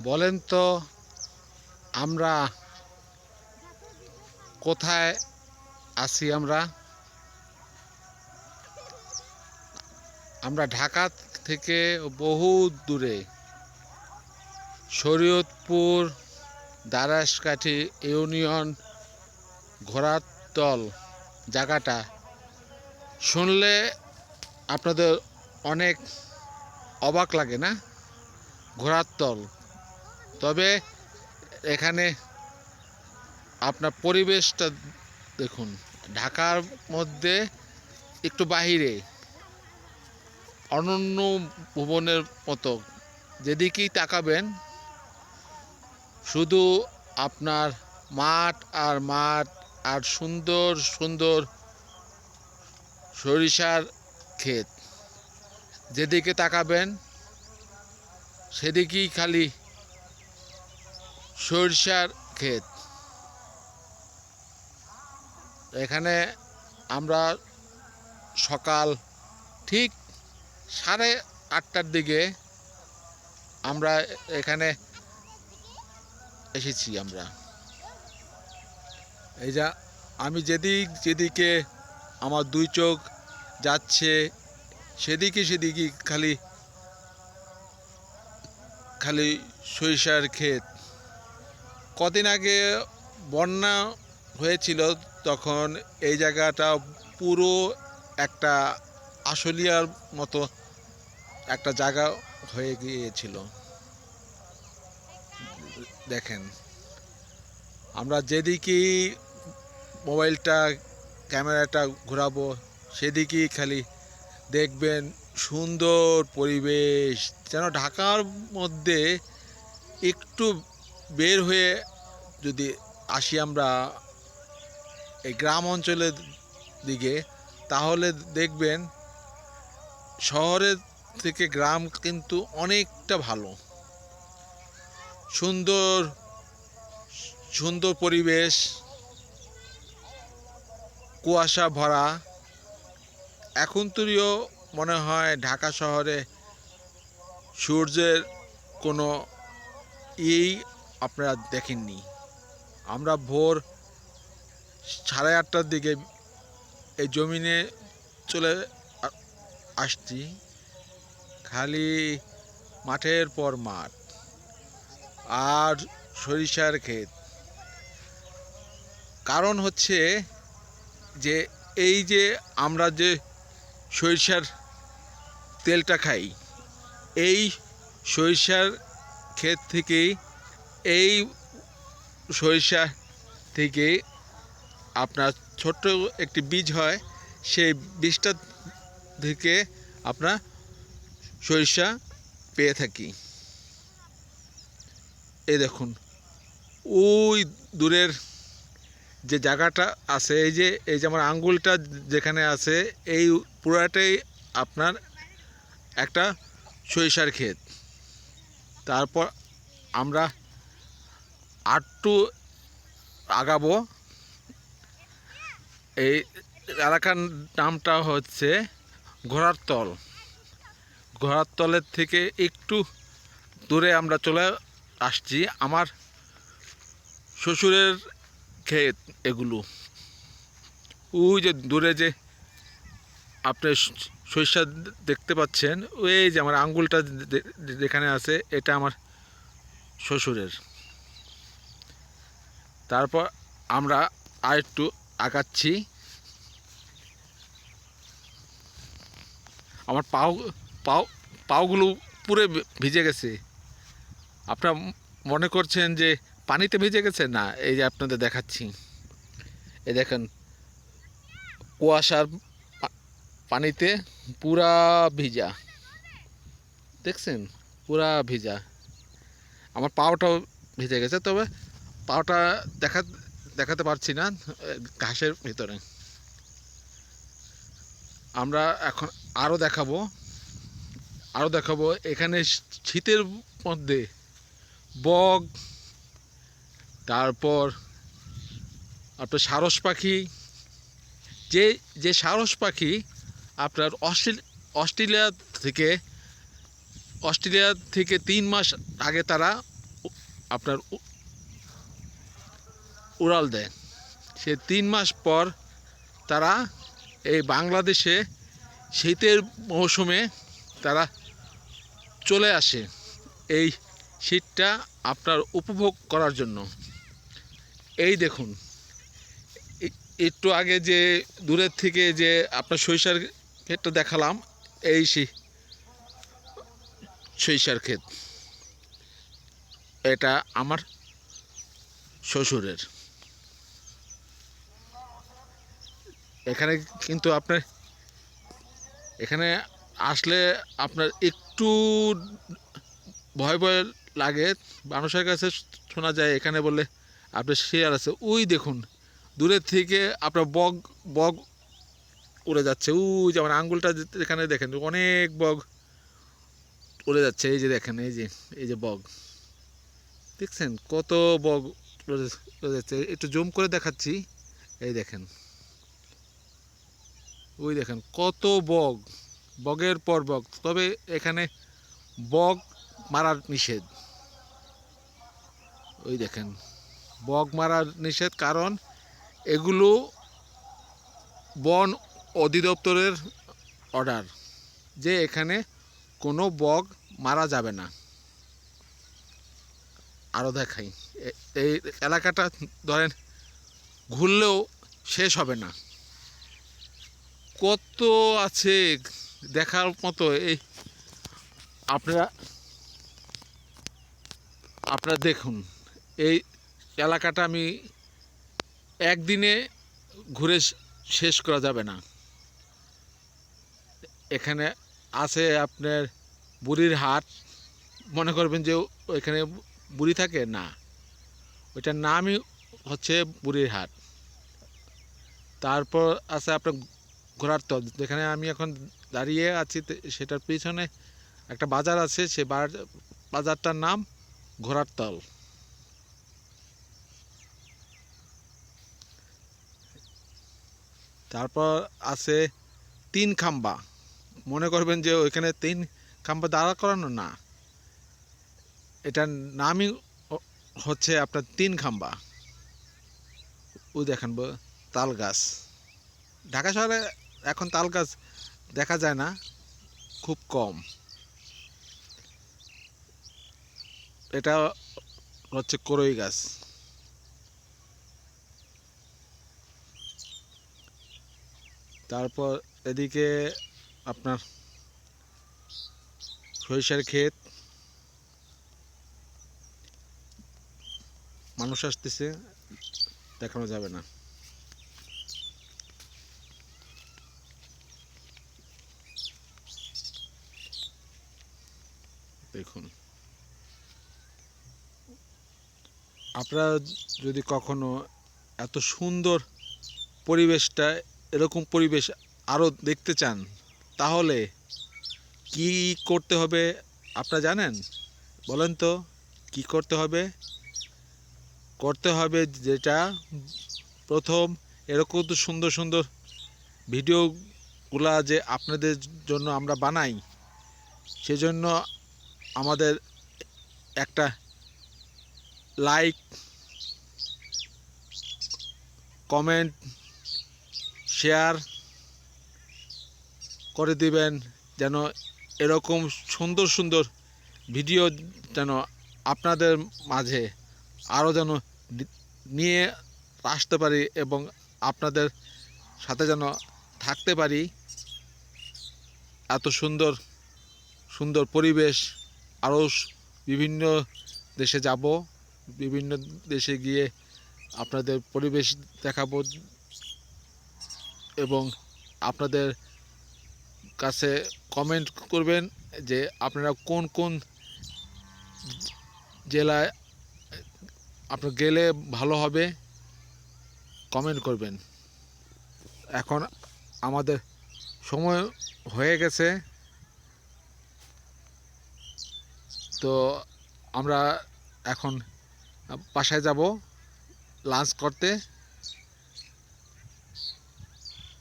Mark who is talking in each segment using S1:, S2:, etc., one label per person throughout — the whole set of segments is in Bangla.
S1: বলেন তো আমরা কোথায় আছি? আমরা আমরা ঢাকা থেকে বহু দূরে, শরীয়তপুর দারাসকাঠি ইউনিয়ন ঘোড়াতল। জায়গাটা শুনলে আপনাদের অনেক অবাক লাগে না? ঘোড়াতল। তবে এখানে আপনার পরিবেশটা দেখুন, ঢাকার মধ্যে একটু বাহিরে অনন্য ভুবনের মতো। যেদিকেই তাকাবেন শুধু আপনার মাঠ আর মাঠ, আর সুন্দর সুন্দর সরিষার ক্ষেত। যেদিকে তাকাবেন সেদিকেই খালি সরিষার ক্ষেত। এখানে আমরা সকাল ঠিক 8:30টার দিকে আমরা এখানে এসেছি। আমরা এই যা আমি যেদিকে আমার দুই চোখ যাচ্ছে সেদিকে খালি খালি সরিষার ক্ষেত। কদিন আগে বন্যা হয়েছিল, তখন এই জায়গাটা পুরো একটা আশুলিয়ার মতো একটা জায়গা হয়ে গিয়েছিল। দেখেন, আমরা যেদিকেই মোবাইলটা ক্যামেরাটা ঘোরাবো সেদিকেই খালি দেখবেন সুন্দর পরিবেশ। যেন ঢাকার মধ্যে একটু বের হয়ে যদি আসি আমরা এই গ্রাম অঞ্চলের দিকে, তাহলে দেখবেন শহরের থেকে গ্রাম কিন্তু অনেকটা ভালো। সুন্দর সুন্দর পরিবেশ, কুয়াশা ভরা। এখন তুইও মনে হয় ঢাকা শহরে সূর্যের কোনো আপনারা দেখেননি। আমরা ভোর 8:30টার দিকে এই জমিনে চলে আসছি। খালি মাঠের পর মাঠ আর সরিষার ক্ষেত। কারণ হচ্ছে যে এই যে আমরা যে সরিষার তেলটা খাই, এই সরিষার ক্ষেত থেকেই, এই সরিষা থেকে আপনার ছোট্ট একটি বীজ হয়। সেই বীজটা থেকে আপনার সরিষা পেয়ে থাকি। এই দেখুন, ওই দূরের যে জায়গাটা আছে, এই যে আমার আঙ্গুলটা যেখানে আছে, এই পুরাটাই আপনার একটা সরিষার ক্ষেত। তারপর আমরা আটটু আগাবো। এই এলাকার নামটা হচ্ছে ঘোড়ারতল। ঘোড়ারতলের থেকে একটু দূরে আমরা চলে আসছি। আমার শ্বশুরের ক্ষেত এগুলো। ওই যে দূরে যে আপনি সরিষা দেখতে পাচ্ছেন, ওই যে আমার আঙ্গুলটা যেখানে আছে, এটা আমার শ্বশুরের। তারপর আমরা আর একটু আগাচ্ছি। আমার পাও পাওগুলো পুরো ভিজে গেছে। আপনারা মনে করছেন যে পানিতে ভিজে গেছে? না, এই যে আপনাদের দেখাচ্ছি। এই দেখেন, কুয়াশার পানিতে পুরা ভিজা। দেখছেন? পুরা ভিজা। আমার পাওটাও ভিজে গেছে, তবে পাওটা দেখাতে পারছি না, ঘাসের ভিতরে। আমরা এখন আরও দেখাবো এখানে শীতের মধ্যে বক, তারপর আপনার সারস পাখি। যে সারস পাখি আপনার অস্ট্রেলিয়া থেকে 3 মাস আগে তারা আপনার উড়াল দেয়। সে 3 মাস পর তারা এই বাংলাদেশে শীতের মৌসুমে তারা চলে আসে এই শীতটা আপনার উপভোগ করার জন্য। এই দেখুন, একটু আগে যে দূরের থেকে যে আপনার সরিষার ক্ষেতটা দেখালাম, এই সরিষার ক্ষেত, এটা আমার শ্বশুরের। এখানে কিন্তু আপনার এখানে আসলে আপনার একটু ভয় ভয় লাগে। মানুষের কাছে শোনা যায় এখানে বললে আপনার শেয়ার আছে। ওই দেখুন দূরের থেকে আপনার বগ বগ উড়ে যাচ্ছে। ওই যে আমার আঙ্গুলটা এখানে দেখেন অনেক বগ উড়ে যাচ্ছে। এই যে দেখেন, এই যে বগ দেখছেন কত বগ উড়ে যাচ্ছে। একটু জুম করে দেখাচ্ছি, এই দেখেন, ওই দেখেন কত বগ, বগের পর বগ। তবে এখানে বগ মারার নিষেধ। ওই দেখেন বগ মারার নিষেধ, কারণ এগুলো বন অধিদপ্তরের অর্ডার যে এখানে কোনো বগ মারা যাবে না। আরও দেখাই, এই এলাকাটা ধরেন ঘুরলেও শেষ হবে না, কত আছে দেখার মতো। এই আপনারা আপনারা দেখুন, এই এলাকাটা আমি একদিনে ঘুরে শেষ করা যাবে না। এখানে আছে আপনার বুড়ির হাট। মনে করবেন যে ওইখানে বুড়ি থাকে, না, ওইটার নামই হচ্ছে বুড়ির হাট। তারপর আছে আপনার ঘোড়ার তল, যেখানে আমি এখন দাঁড়িয়ে আছি সেটার পিছনে একটা বাজার আছে, সে বাজারটার নাম ঘোড়ার তল। তারপর আছে 3 খাম্বা। মনে করবেন যে ওইখানে 3 খাম্বা দাঁড়া করানো, না, এটার নামই হচ্ছে আপনার 3 খাম্বা। ওই দেখেন তাল গাছ। ঢাকা শহরে এখন তাল গাছ দেখা যায় না, খুব কম। এটা হচ্ছে করই গাছ। তারপর এদিকে আপনার সরিষার ক্ষেত, মানুষ আসতেছে, দেখানো যাবে না। দেখুন, আপনারা যদি কখনো এত সুন্দর পরিবেশটা, এরকম পরিবেশ আরও দেখতে চান, তাহলে কি করতে হবে আপনারা জানেন? বলেন তো কি করতে হবে? করতে হবে যেটা, প্রথম এরকম তো সুন্দর সুন্দর ভিডিওগুলা যে আপনাদের জন্য আমরা বানাই, সেজন্য আমাদের একটা লাইক, কমেন্ট, শেয়ার করে দিবেন, যেন এরকম সুন্দর সুন্দর ভিডিও যেন আপনাদের মাঝে আরও যেন নিয়ে আসতে পারি এবং আপনাদের সাথে যেন থাকতে পারি। এত সুন্দর সুন্দর পরিবেশ, আরও বিভিন্ন দেশে যাব, বিভিন্ন দেশে গিয়ে আপনাদের পরিবেশ দেখাবো এবং আপনাদের কাছে কমেন্ট করবেন যে আপনারা কোন কোন জেলায় আপনার গেলে ভালো হবে, কমেন্ট করবেন। এখন আমাদের সময় হয়ে গেছে, তো আমরা এখন বাসায় যাব লাঞ্চ করতে।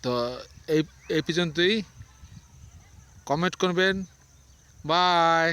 S1: তো এই পর্যন্তই, কমেন্ট করবেন। বাই।